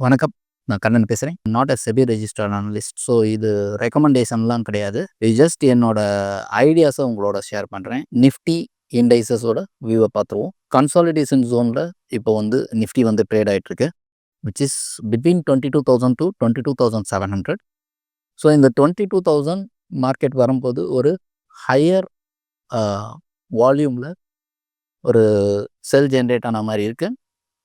வணக்கம். நான் கண்ணன் பேசுறேன். Not a SEBI registered analyst. So இது ரெக்கமெண்டேஷன்லாம் கிடையாது. இது ஜஸ்ட் என்னோட ஐடியாஸ உங்களோட ஷேர் பண்றேன். நிஃப்டி இண்டைஸஸோட வியூவ பார்த்துருவோம். கன்சாலிடேஷன் ஜோன்ல இப்போ வந்து நிஃப்டி வந்து ட்ரேட் ஆயிட்டு இருக்கு. Which is between 22,000 to 22,700. So இந்த 22,000 மார்க்கெட் வரும்போது ஒரு ஹையர் அ வால்யூம்ல ஒரு செல் ஜெனரேட் ஆன மாரி இருக்கு.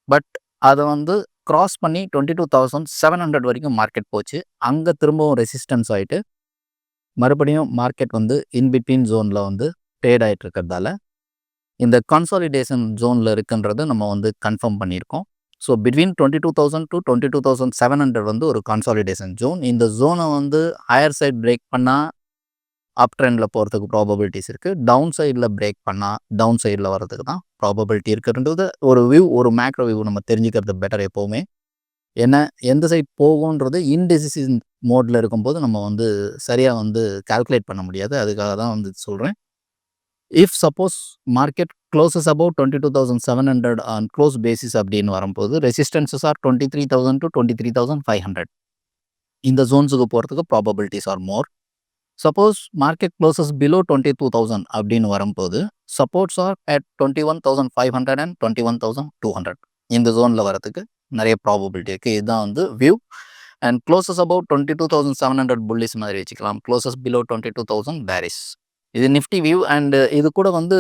பட் அத வந்து கிராஸ் பண்ணி 22,700 வரைக்கும் மார்க்கெட் போச்சு. அங்க திரும்பவும் ரெசிஸ்டன்ஸ் ஆயிட்டு, மறுபடியும் மார்க்கெட் வந்து இன் பிட்வீன் ஜோன்ல வந்து ட்ரேட் ஆயிட்டு இருக்கிறதால, இந்த கன்சாலிடேஷன் ஜோன்ல இருக்குன்றத நம்ம வந்து கன்ஃபார்ம் பண்ணியிருக்கோம். ஸோ பிட்வீன் 22,000 to 22,700 வந்து ஒரு கன்சாலிடேஷன் ஜோன். இந்த ஜோன வந்து ஹையர் சைட் பிரேக் பண்ணா அப் ட்ரெண்ட்ல போறதுக்கு ப்ராபபிலிட்டிஸ் இருக்கு. டவுன் சைட்ல பிரேக் பண்ணா டவுன் சைட்ல வரதுக்கு தான் ப்ராபபிலிட்டி இருக்குன்றது ஒரு வியூ, ஒரு மேக்ரோ வியூ நம்ம தெரிஞ்சுக்கிறது பெட்டர் எப்பவுமே. ஏன்னா எந்த சைட் போகுன்றது இன்டெசிஷன் மோட்ல இருக்கும்போது நம்ம வந்து சரியா வந்து கால்குலேட் பண்ண முடியாது. அதுக்காக தான் வந்து சொல்றேன். If suppose market closes above 22,700 on close basis அப்படின்னு வரும்போது ரெசிஸ்டன்சஸ் ஆர் 23,000 to 23,500. இந்த ஜோன்ஸுக்கு போறதுக்கு probabilities are more. Suppose market closes below 22,000 அப்படின்னு வரும்போது சப்போர்ட்ஸ் ஆர் அட் 21,500 அண்ட் 21,200. இந்த ஜோன்ல வரதுக்கு நிறைய ப்ராபபிலிட்டி இருக்கு. இதுதான் வந்து view. And closes about 22,700 pulleys மாதிரி வச்சுக்கலாம். Closes below 22,000 Paris. இது நிஃப்டி வியூ. அண்ட் இது கூட வந்து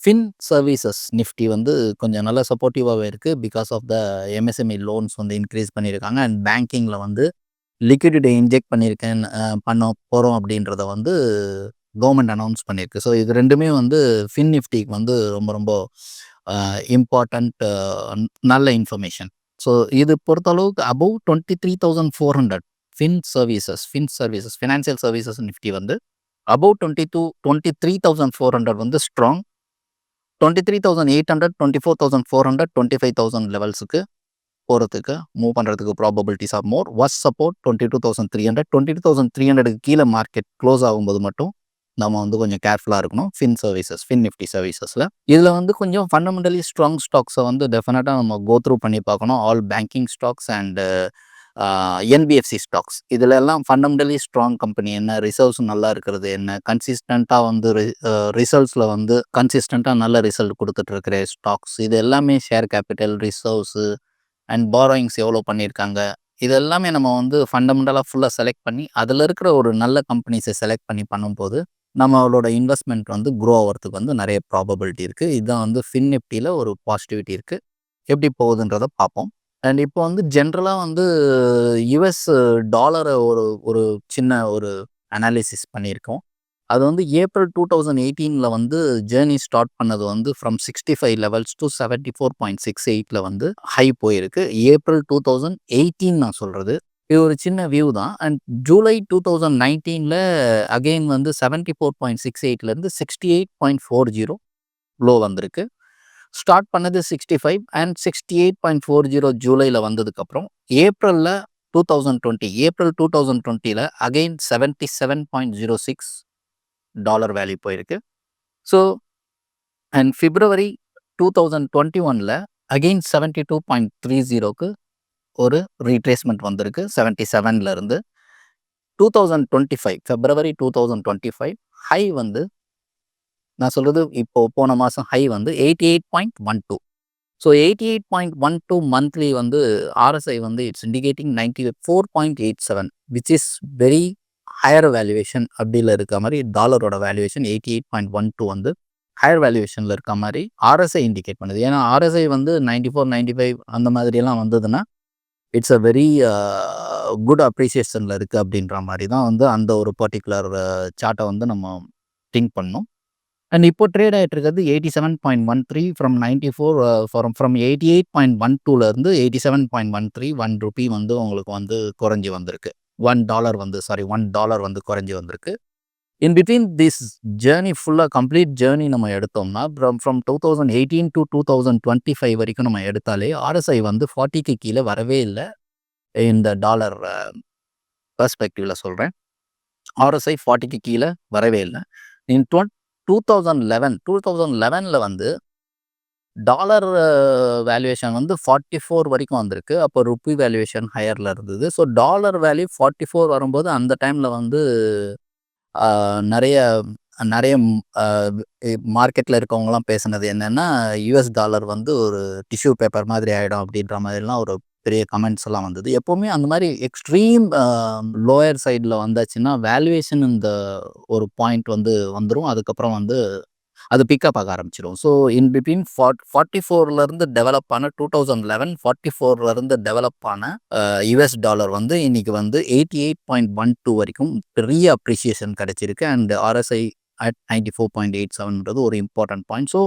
ஃபின் சர்வீசஸ் நிஃப்டி வந்து கொஞ்சம் நல்லா சப்போர்ட்டிவாகவே இருக்குது. Because of the MSME loans வந்து இன்க்ரீஸ் பண்ணியிருக்காங்க. அண்ட் பேங்கிங்கில் வந்து லிக்விடிட்டி இன்ஜெக்ட் பண்ணியிருக்கேன் பண்ண போகிறோம் அப்படின்றத வந்து கவர்மெண்ட் அனௌன்ஸ் பண்ணியிருக்கு. ஸோ இது ரெண்டுமே வந்து ஃபின் நிஃப்டிக்கு வந்து ரொம்ப ரொம்ப இம்பார்ட்டண்ட் நல்ல இன்ஃபர்மேஷன். ஸோ இது பொறுத்தளவுக்கு அபவ் 23,400 ஃபினான்சியல் சர்வீசஸ் நிஃப்டி வந்து அபவ் 23,400 வந்து ஸ்ட்ராங். 23,800, 24,400, 25,000 லெவல்ஸுக்கு போகிறதுக்கு மூவ் பண்ணுறதுக்கு probabilities are more. Worst support 22,300. 22,300க்கு கீழே மார்க்கெட் க்ளோஸ் ஆகும்போது மட்டும் நம்ம வந்து கொஞ்சம் கேர்ஃபுல்லாக இருக்கணும். ஃபின் நிஃப்டி சர்வீசஸில் இதில் வந்து கொஞ்சம் ஃபண்டமெண்டலி ஸ்ட்ராங் ஸ்டாக்ஸை வந்து டெஃபினட்டாக நம்ம கோ த்ரூ பண்ணி பார்க்கணும். All banking stocks and NBFC stocks இதில் எல்லாம் ஃபண்டமெண்டலி ஸ்ட்ராங் கம்பெனி என்ன, ரிசர்வ்ஸ் நல்லா இருக்கிறது என்ன, கன்சிஸ்டண்ட்டாக வந்து ரிசல்ட்ஸில் வந்து கன்சிஸ்டண்ட்டாக நல்ல ரிசல்ட் கொடுத்துட்டு இருக்கிற ஸ்டாக்ஸ், இது எல்லாமே share capital, reserves and borrowings எவ்வளோ பண்ணியிருக்காங்க, இது எல்லாமே நம்ம வந்து ஃபண்டமெண்டலாக ஃபுல்லாக செலக்ட் பண்ணி அதில் இருக்கிற ஒரு நல்ல கம்பெனிஸை செலக்ட் பண்ணி பண்ணும்போது நம்மளோட இன்வெஸ்ட்மெண்ட் வந்து க்ரோ ஆகிறதுக்கு வந்து நிறைய ப்ராபபிலிட்டி இருக்குது. இதுதான் வந்து ஃபின் நிஃப்டியில் ஒரு பாசிட்டிவிட்டி இருக்குது. எப்படி போகுதுன்றதை பார்ப்போம். அண்ட் இப்போ வந்து ஜென்ரலாக வந்து யுஎஸ் டாலரை ஒரு ஒரு சின்ன ஒரு அனாலிசிஸ் பண்ணியிருக்கோம். அது வந்து ஏப்ரல் 2018 வந்து ஜேர்னி ஸ்டார்ட் பண்ணது வந்து ஃப்ரம் 65 லெவல்ஸ் டு 74.68 வந்து ஹை போயிருக்கு. ஏப்ரல் 2018 நான் சொல்கிறது. இது ஒரு சின்ன வியூ தான். அண்ட் ஜூலை 2019 அகெயின் வந்து 74.68 68.40 லோ வந்திருக்கு. ஸ்டார்ட் பண்ணது 65 அண்ட் 68.40 ஜூலையில் வந்ததுக்கப்புறம் ஏப்ரல் 2020 அகெயின் 77.06 டாலர் வேல்யூ போயிருக்கு. ஸோ அண்ட் பிப்ரவரி 2021 அகெயின் 72.30க்கு ஒரு ரீட்ரேஸ்மெண்ட் வந்திருக்கு 77 2025 பிப்ரவரி 2025 ஹை வந்து நான் சொல்கிறது இப்போ போன மாதம் ஹை வந்து 88.12. ஸோ 88.12 மந்த்லி வந்து ஆர்எஸ்ஐ வந்து it's indicating 94.87 which is very higher valuation. அப்படியில் இருக்க மாதிரி டாலரோட வேல்யூவேஷன் 88.12 வந்து ஹையர் வேல்யூவேஷனில் இருக்க மாதிரி ஆர்எஸ்ஐ இண்டிகேட் பண்ணுது. ஏன்னா ஆர்எஸ்ஐ வந்து 94, 95 அந்த மாதிரியெல்லாம் வந்ததுன்னா இட்ஸ் அ வெரி குட் அப்ரிசியேஷனில் இருக்குது அப்படின்ற மாதிரி தான் வந்து அந்த ஒரு பர்டிகுலர் சார்ட்டை வந்து நம்ம திங்க் பண்ணோம். அண்ட் இப்போ ட்ரேட் ஆகிட்டு இருக்கிறது 87.13 ஃப்ரம் 94 ஃப்ரம் 88.12 87.13 ₹1 வந்து உங்களுக்கு வந்து குறைஞ்சி வந்திருக்கு. $1 வந்து குறைஞ்சி வந்திருக்கு. இன் பிட்வீன் திஸ் ஜேர்னி ஃபுல்லாக கம்ப்ளீட் ஜேர்னி நம்ம எடுத்தோம்னா ஃப்ரம் 2018 to 2025 வரைக்கும் நம்ம எடுத்தாலே ஆர்எஸ்ஐ வந்து 40க்கு கீழே வரவே இல்லை. இந்த டாலர் பெர்ஸ்பெக்டிவ்ல சொல்கிறேன். ஆர்எஸ்ஐ 40க்கு கீழே வரவே இல்லை. இன் 2011 வந்து டாலர் வேல்யூவேஷன் வந்து 44 வரைக்கும் வந்திருக்கு. அப்போ ருப்பி வேல்யூவேஷன் ஹையர்ல இருந்தது. ஸோ டாலர் வேல்யூ 44 வரும்போது அந்த டைம்ல வந்து ஆ நெறைய நெறைய மார்க்கெட்ல இருக்கவங்கலாம் பேசுனது என்னன்னா, யுஎஸ் டாலர் வந்து ஒரு டிஷ்யூ பேப்பர் மாதிரி ஆயிடும் அப்படின்ற மாதிரிலாம் ஒரு பெரிய கமெண்ட்ஸ் எல்லாம் வந்தது. எப்பவுமே அந்த மாரி எக்ஸ்ட்ரீம் லோயர் சைட்ல வந்தாச்சுன்னா, வேல்யூவேஷன் இந்த ஒரு பாயிண்ட் வந்து வந்துரும். அதுக்கப்புறம் வந்து அது பிக்கப் ஆக ஆரம்பிச்சுரும். ஸோ இன் பிட்வீன் 44லருந்து டெவலப் ஆன 2011 44லருந்து டெவலப் ஆன யுஎஸ் டாலர் வந்து இன்னைக்கு வந்து 88.12 வரைக்கும் பெரிய அப்ரிசியேஷன் கிடைச்சிருக்கு. அண்ட் ஆர்எஸ்ஐ அட் 94.87ன்றது ஒரு இம்பார்ட்டன்ட் பாயிண்ட். ஸோ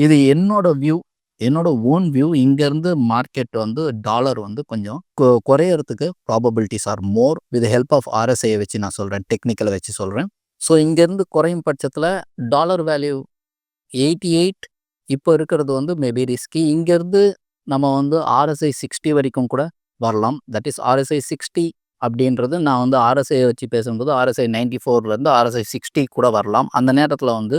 இது என்னோட ஓன் வியூ. இங்கேருந்து மார்க்கெட் வந்து டாலர் வந்து கொஞ்சம் குறையறதுக்கு probabilities are more. With help of ஆர்எஸ்ஐயை வச்சு நான் சொல்கிறேன், டெக்னிக்கலை வச்சு சொல்கிறேன். ஸோ இங்கேருந்து குறையும் பட்சத்தில் டாலர் வேல்யூ 88 இப்போ இருக்கிறது வந்து மேபி ரிஸ்கி. இங்கேருந்து நம்ம வந்து ஆர்எஸ்ஐ 60 வரைக்கும் கூட வரலாம். தட் இஸ் ஆர்எஸ்ஐ 60 அப்படின்றது நான் வந்து ஆர்எஸ்ஐயை வச்சு பேசும்போது ஆர்எஸ்ஐ 94லேருந்து ஆர்எஸ்ஐ 60 கூட வரலாம். அந்த நேரத்தில் வந்து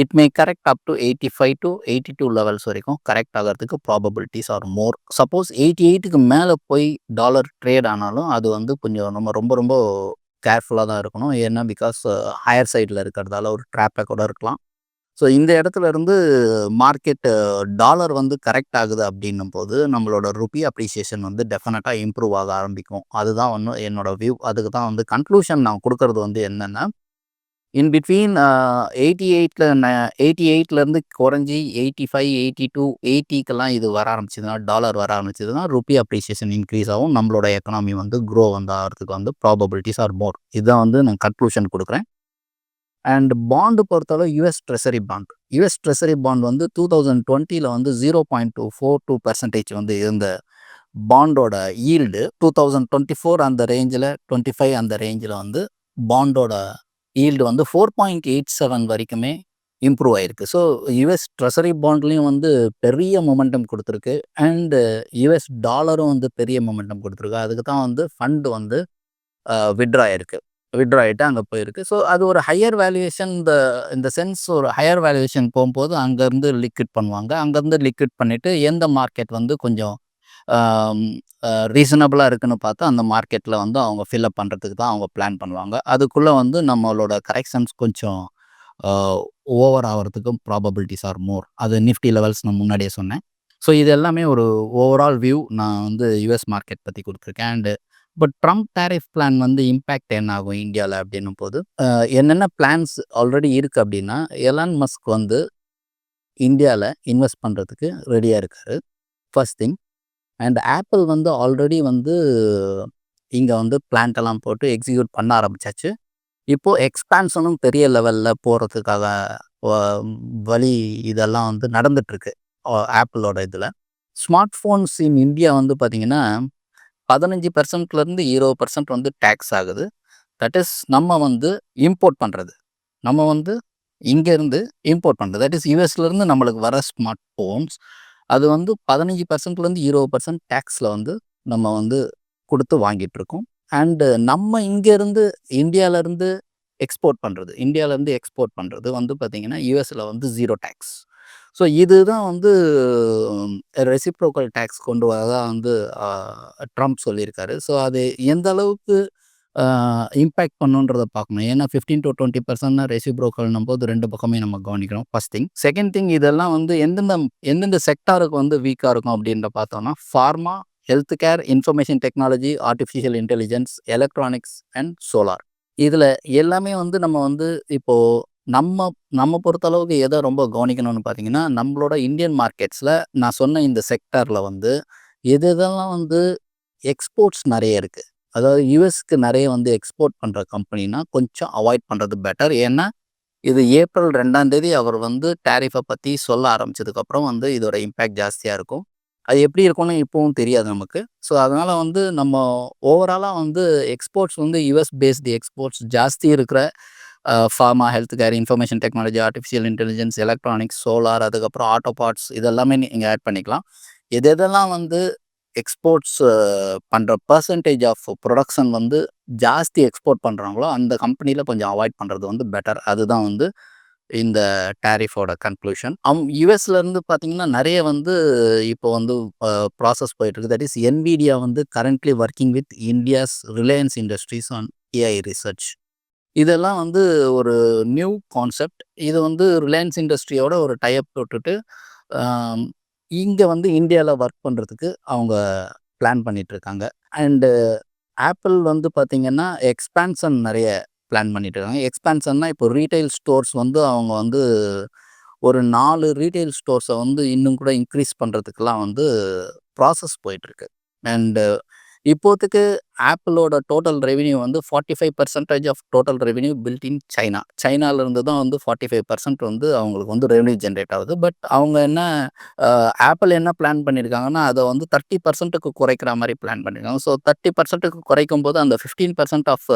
it may correct up to 85 to 82 levels வரைக்கும் கரெக்ட் ஆகிறதுக்கு ப்ராபபிலிட்டிஸ் ஆர் மோர். சப்போஸ் 88க்கு மேலே போய் டாலர் ட்ரேட் ஆனாலும் அது வந்து கொஞ்சம் நம்ம ரொம்ப ரொம்ப கேர்ஃபுல்லாக தான் இருக்கணும். ஏன்னா பிகாஸ் ஹையர் சைடில் இருக்கிறதால ஒரு ட்ராப்பை கூட இருக்கலாம். ஸோ இந்த இடத்துல இருந்து மார்க்கெட் டாலர் வந்து கரெக்ட் ஆகுது அப்படின்னும் போது நம்மளோட ருப்பி அப்ரிசியேஷன் வந்து டெஃபினட்டாக இம்ப்ரூவ் ஆக ஆரம்பிக்கும். அதுதான் வந்து என்னோட வியூ. அதுக்கு தான் வந்து கன்க்ளூஷன் நான் கொடுக்கறது வந்து என்னென்னா, இன் பிட்வீன் 88லேருந்து குறைஞ்சி 85, 82, 80க்கெல்லாம் இது வர ஆரம்பிச்சதுன்னா, டாலர் வர ஆரம்பிச்சதுன்னா ருப்பி அப்ரிசியேஷன் இன்க்ரீஸ் ஆகும். நம்மளோட எக்கனாமி வந்து க்ரோ வந்து ஆகிறதுக்கு வந்து ப்ராபபிலிட்டிஸ் ஆர் மோர். இதுதான் வந்து நான் கன்க்ளூஷன் கொடுக்குறேன். அண்ட் பாண்டு பொறுத்தளவு US treasury bond. US treasury bond வந்து 2020ல வந்து 0.242% வந்து இருந்த பாண்டோட ஈல்டு 2024 அந்த ரேஞ்சில் 25 அந்த ரேஞ்சில் வந்து பாண்டோட ஈல்டு வந்து 4.87 வரைக்குமே இம்ப்ரூவ் ஆயிருக்கு. ஸோ யுஎஸ் ட்ரெஸரி பாண்ட்லேயும் வந்து பெரிய மொமெண்டம் கொடுத்துருக்கு. அண்டு யுஎஸ் டாலரும் வந்து பெரிய மொமெண்டம் கொடுத்துருக்கு. அதுக்கு தான் வந்து ஃபண்டு வந்து வித்ட்ரா ஆயிருக்கு. வித்ட்ரா ஆகிட்டு அங்கே போயிருக்கு. ஸோ அது ஒரு ஹையர் வேல்யூவேஷன். இந்த சென்ஸ் ஒரு ஹையர் வேல்யூவேஷன் போகும்போது அங்கேருந்து லிக்விட் பண்ணுவாங்க. அங்கேருந்து லிக்விட் பண்ணிவிட்டு எந்த மார்க்கெட் வந்து கொஞ்சம் ரீசனபிளாக இருக்குன்னு பார்த்தா அந்த மார்க்கெட்டில் வந்து அவங்க ஃபில்அப் பண்ணுறதுக்கு தான் அவங்க பிளான் பண்ணுவாங்க. அதுக்குள்ளே வந்து நம்மளோட கரெக்ஷன்ஸ் கொஞ்சம் ஓவர் ஆகிறதுக்கும் ப்ராபபிலிட்டிஸ் ஆர் மோர். அது நிஃப்டி லெவல்ஸ் நான் முன்னாடியே சொன்னேன். ஸோ இது எல்லாமே ஒரு ஓவரால் வியூ நான் வந்து யுஎஸ் மார்க்கெட் பற்றி கொடுத்துருக்கேன். And but Trump tariff plan வந்து இம்பேக்ட் என்ன ஆகும் இந்தியாவில் அப்படின்னும் போது என்னென்ன பிளான்ஸ் ஆல்ரெடி இருக்குது அப்படின்னா, எலான் மஸ்க் வந்து இந்தியாவில் இன்வெஸ்ட் பண்ணுறதுக்கு ரெடியாக இருக்கார், ஃபர்ஸ்ட் திங். அண்ட் ஆப்பிள் வந்து ஆல்ரெடி வந்து இங்கே வந்து பிளான்ட் எல்லாம் போட்டு எக்ஸிக்யூட் பண்ண ஆரம்பிச்சாச்சு. இப்போது எக்ஸ்பான்ஷனும் பெரிய லெவலில் போகிறதுக்காக வழி இதெல்லாம் வந்து நடந்துட்டுருக்கு ஆப்பிளோட இதில். ஸ்மார்ட் ஃபோன்ஸ் இன் இந்தியா வந்து பார்த்திங்கன்னா 15%லேருந்து 20% வந்து டேக்ஸ் ஆகுது. தட் இஸ் நம்ம வந்து இம்போர்ட் பண்ணுறது. நம்ம வந்து இங்கேருந்து இம்போர்ட் பண்ணுறது. தட் இஸ் யுஎஸ்லேருந்து நம்மளுக்கு வர ஸ்மார்ட் ஃபோன்ஸ் அது வந்து 15%லேருந்து 20% டேக்ஸில் வந்து நம்ம வந்து கொடுத்து வாங்கிட்டுருக்கோம். அண்டு நம்ம இங்கேருந்து இந்தியாவிலேருந்து எக்ஸ்போர்ட் பண்ணுறது வந்து பார்த்திங்கன்னா யுஎஸில் வந்து 0 டேக்ஸ். ஸோ இதுதான் வந்து ரெசிப்ரோக்கல் டேக்ஸ் கொண்டு வரதா வந்து ட்ரம்ப் சொல்லியிருக்காரு. ஸோ அது எந்த அளவுக்கு இம்பேக்ட் பண்ணுன்றதை பார்க்கணும். ஏன்னா 15-20% ரெசிப்ரோக்கல்னும் போது 2 பக்கமே நம்ம கவனிக்கணும். First thing. செகண்ட் திங், இதெல்லாம் வந்து எந்தெந்த செக்டாருக்கு வந்து வீக்காக இருக்கும் அப்படின்ற பார்த்தோம்னா, pharma, health care, information technology, artificial intelligence, electronics and solar. இதில் எல்லாமே வந்து நம்ம வந்து இப்போது நம்ம பொறுத்தளவுக்கு எதை ரொம்ப கவனிக்கணும்னு பார்த்தீங்கன்னா, நம்மளோட இந்தியன் மார்க்கெட்ஸில் நான் சொன்ன இந்த செக்டாரில் வந்து எதெல்லாம் வந்து எக்ஸ்போர்ட்ஸ் நிறைய இருக்குது. அதாவது யுஎஸ்க்கு நிறைய வந்து எக்ஸ்போர்ட் பண்ணுற கம்பெனினா கொஞ்சம் அவாய்ட் பண்ணுறது பெட்டர். ஏன்னா இது ஏப்ரல் 2ஆம் தேதி அவர் வந்து டேரிஃபை பற்றி சொல்ல ஆரம்பித்ததுக்கப்புறம் வந்து இதோட இம்பேக்ட் ஜாஸ்தியாக இருக்கும். அது எப்படி இருக்கும்னு இப்போவும் தெரியாது நமக்கு. ஸோ அதனால் வந்து நம்ம ஓவராலாக வந்து எக்ஸ்போர்ட்ஸ் வந்து யுஎஸ் பேஸ்டு எக்ஸ்போர்ட்ஸ் ஜாஸ்தி இருக்கிற pharma, health care, information technology, artificial intelligence, electronics, solar, அதுக்கப்புறம் ஆட்டோ பார்ட்ஸ் இதெல்லாமே நீங்கள் ஆட் பண்ணிக்கலாம். எதெல்லாம் வந்து எக்ஸ்போர்ட்ஸ் பண்ணுற பர்சன்டேஜ் ஆஃப் ப்ரொடக்ஷன் வந்து ஜாஸ்தி எக்ஸ்போர்ட் பண்ணுறாங்களோ அந்த கம்பெனியில் கொஞ்சம் அவாய்ட் பண்ணுறது வந்து பெட்டர். அதுதான் வந்து இந்த டாரிஃபோட கன்க்ளூஷன். யுஎஸ்ல இருந்து பார்த்தீங்கன்னா, நெறைய வந்து இப்போ வந்து ப்ராசஸ் போயிட்டுருக்கு. தட் இஸ் NVIDIA வந்து currently working with India's Reliance industries on AI research. இதெல்லாம் வந்து ஒரு நியூ கான்செப்ட். இது வந்து ரிலையன்ஸ் இண்டஸ்ட்ரியோட ஒரு டை அப் போட்டுட்டு, ஆம் இங்க வந்து இந்தியால வொர்க் பண்றதுக்கு அவங்க பிளான் பண்ணிட்டுருக்காங்க. அண்டு ஆப்பிள் வந்து பார்த்தீங்கன்னா, எக்ஸ்பான்ஷன் நெறைய பிளான் பண்ணிட்டு இருக்காங்க. எக்ஸ்பான்ஷன்னா இப்போ ரீட்டெயில் ஸ்டோர்ஸ் வந்து அவங்க வந்து ஒரு 4 ரீட்டெயில் ஸ்டோர்ஸ வந்து இன்னும் கூட இன்க்ரீஸ் பண்றதுக்குலாம் வந்து ப்ராசஸ் போயிட்டுருக்கு. அண்டு இப்போதைக்கு ஆப்பிளோட டோட்டல் ரெவென்யூ வந்து 45% of total revenue built in China. சைனாலருந்து தான் வந்து 45% வந்து அவங்களுக்கு வந்து ரெவென்யூ ஜெனரேட் ஆகுது. பட் அவங்க என்ன ஆப்பிள் என்ன பிளான் பண்ணியிருக்காங்கன்னா, அத வந்து 30%க்கு குறைக்கிற மாரி பிளான் பண்ணியிருக்காங்க. ஸோ 30%க்கு குறைக்கும்போது அந்த 15% ஆஃப்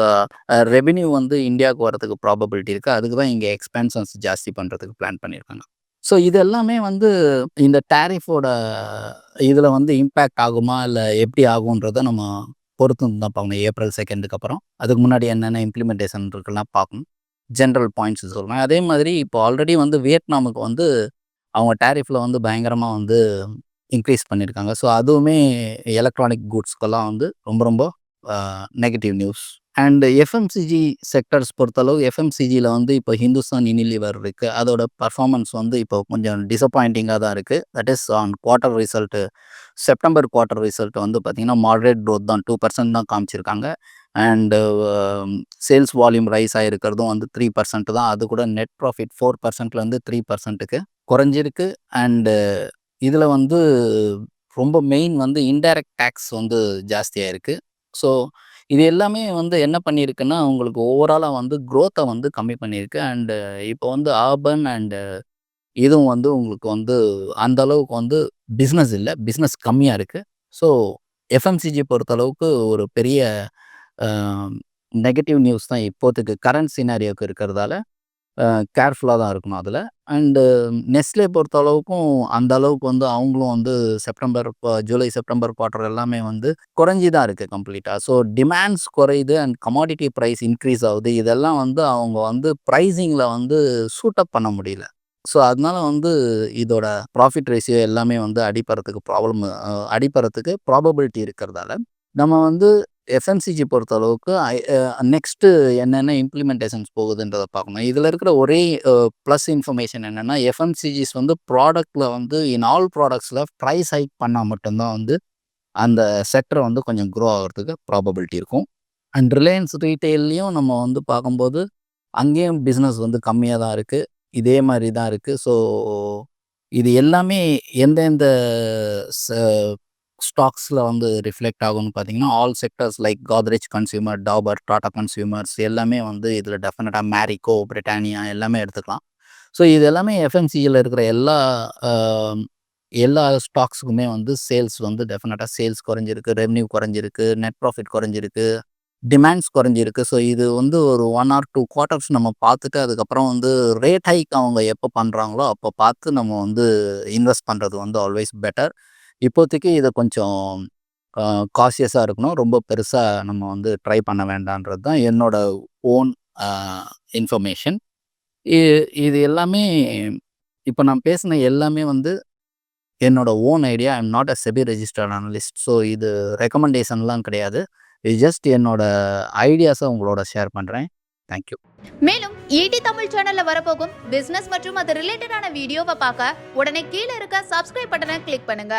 ரெவென்யூ வந்து இந்தியாவுக்கு வரதுக்கு ப்ராபபிலிட்டி இருக்கு. அதுக்கு தான் இங்க எக்ஸ்பான்ஷன்ஸ் ஜாஸ்தி பண்றதுக்கு பிளான் பண்ணியிருக்காங்க. ஸோ இது எல்லாமே வந்து இந்த டாரிஃபோட இதில வந்து இம்பேக்ட் ஆகுமா? இல்ல எப்படி ஆகுன்றத நம்ம பொறுத்து தான் பார்க்கணும். ஏப்ரல் 2க்கு அப்புறம். அதுக்கு முன்னாடி என்னென்ன இம்ப்ளிமெண்டேஷன் இருக்குலாம் பார்க்கணும். ஜெனரல் பாயிண்ட்ஸ் சொல்றேன். அதே மாதிரி இப்போ ஆல்ரெடி வந்து வியட்நாமுக்கு வந்து அவங்க டாரிஃப்ல வந்து பயங்கரமா வந்து இன்க்ரீஸ் பண்ணியிருக்காங்க. ஸோ அதுவுமே எலக்ட்ரானிக் கூட்ஸ்க்கெல்லாம் வந்து ரொம்ப ரொம்ப negative news. And FMCG sectors பொறுத்தளவு எஃப்எம்சிஜில வந்து இப்போ ஹிந்துஸ்தான் யுனிலிவர் இருக்கு. அதோட பெர்ஃபார்மன்ஸ் வந்து இப்போ கொஞ்சம் டிசப்பாயிண்டிங்கா தான் இருக்கு. That is on quarter result September quarter result வந்து பார்த்தீங்கன்னா, மாடரேட் குரோத் தான் 2% தான் காமிச்சிருக்காங்க. அண்டு சேல்ஸ் வால்யூம் ரைஸ் ஆயிருக்கிறதும் வந்து 3% தான். அது கூட நெட் ப்ராஃபிட் 4%லேருந்து 3%க்கு குறைஞ்சிருக்கு. அண்டு இதில வந்து ரொம்ப மெயின் வந்து இன்டைரக்ட் டாக்ஸ் வந்து ஜாஸ்தியா இருக்கு. ஸோ இது எல்லாமே வந்து என்ன பண்ணியிருக்குன்னா, உங்களுக்கு ஓவராலா வந்து குரோத்த வந்து கம்மி பண்ணியிருக்கு. அண்டு இப்போ வந்து அர்பன் அண்டு இதுவும் வந்து உங்களுக்கு வந்து அந்த அளவுக்கு வந்து பிசினஸ் இல்ல. பிசினஸ் கம்மியா இருக்கு. ஸோ எஃப்எம்சிஜி பொறுத்தளவுக்கு ஒரு பெரிய அ நெகட்டிவ் நியூஸ் தான் இப்போதைக்கு கரண்ட் சினாரியோக்கு இருக்கிறதால, கேர்ஃபுல்லா தான் இருக்கணும் அதுல. அண்டு நெஸ்லே பொறுத்த அளவுக்கும் அந்த அளவுக்கு வந்து அவங்களும் வந்து ஜூலை, செப்டம்பர் குவார்ட்டர் எல்லாமே வந்து குறைஞ்சி தான் இருக்கு கம்ப்ளீட்டா. ஸோ டிமாண்ட்ஸ் குறையுது அண்ட் கமாடிட்டி பிரைஸ் இன்க்ரீஸ் ஆகுது. இதெல்லாம் வந்து அவங்க வந்து பிரைசிங்ல வந்து சூட் அப் பண்ண முடியல. ஸோ அதனால வந்து இதோட ப்ராஃபிட் ரேஷியோ எல்லாமே வந்து அடிபடுறதுக்கு ப்ராபபிலிட்டி இருக்கிறதால, நம்ம வந்து எஃப்எம்சிஜி பொறுத்த அளவுக்கு நெக்ஸ்ட்டு என்னென்ன இம்ப்ளிமெண்டேஷன்ஸ் போகுதுன்றத பார்க்கணும். இதில இருக்கிற ஒரே ப்ளஸ் இன்ஃபர்மேஷன் என்னன்னா, எஃப்எம்சிஜிஸ் வந்து ப்ராடக்ட்ல வந்து இன் ஆல் ப்ராடக்ட்ஸ்ல பிரைஸ் ஹைக் பண்ணா மட்டும் தான் வந்து அந்த செக்டர் வந்து கொஞ்சம் க்ரோ ஆகுறதுக்கு ப்ராபபிலிட்டி இருக்கும். அண்ட் ரிலையன்ஸ் ரீட்டெயில்லயும் நம்ம வந்து பார்க்கும்போது, அங்கேயும் பிசினஸ் வந்து கம்மியா தான் இருக்கு. இதே மாரி தான் இருக்கு. ஸோ இது எல்லாமே எந்தெந்த ச ஸ்டாக்ஸ்ல வந்து ரிஃப்ளெக்ட் ஆகும்னு பார்த்தீங்கன்னா, all sectors like Godrej consumer, Dabur, Tata consumers எல்லாமே வந்து இதில டெஃபினட்டா மேரிக்கோ, பிரிட்டானியா எல்லாமே எடுத்துக்கலாம். ஸோ இது எல்லாமே எஃப்எம்சிஜில இருக்கிற அ எல்லா ஸ்டாக்ஸுக்குமே வந்து சேல்ஸ் வந்து டெஃபினட்டா சேல்ஸ் குறைஞ்சிருக்கு, ரெவென்யூ குறைஞ்சிருக்கு, நெட் ப்ராஃபிட் குறைஞ்சிருக்கு, டிமாண்ட்ஸ் குறைஞ்சிருக்கு. ஸோ இது வந்து ஒரு 1 ஆர் 2 குவார்ட்டர்ஸ் நம்ம பார்த்துட்டு, அதுக்கப்புறம் வந்து ரேட் ஹைக் அவங்க எப்போ பண்றாங்களோ, அப்போ பார்த்து நம்ம வந்து இன்வெஸ்ட் பண்றது வந்து ஆல்வேஸ் பெட்டர். இப்போதைக்கு இத கொஞ்சம் அ காஷியஸா இருக்கணும். ரொம்ப பெருசா நம்ம வந்து ட்ரை பண்ண வேண்டான்றது தான் என்னோட ஓன் அ இன்ஃபர்மேஷன். இ இது எல்லாமே இப்ப நான் பேசின எல்லாமே வந்து என்னோட own idea. I am not a SEBI registered analyst. So இது ரெக்கமெண்டேஷன்லாம் கிடையாது. இது ஜஸ்ட் என்னோட ஐடியாஸ உங்களோட ஷேர் பண்றேன். Thank you. மேலும் ஈடி தமிழ் சேனல்ல வரப்போகும் பிசினஸ் மற்றும் அது ரிலேட்டடான வீடியோவை பார்க்க உடனே கீழே இருக்க சப்ஸ்கிரைப் பட்டனை கிளிக் பண்ணுங்க.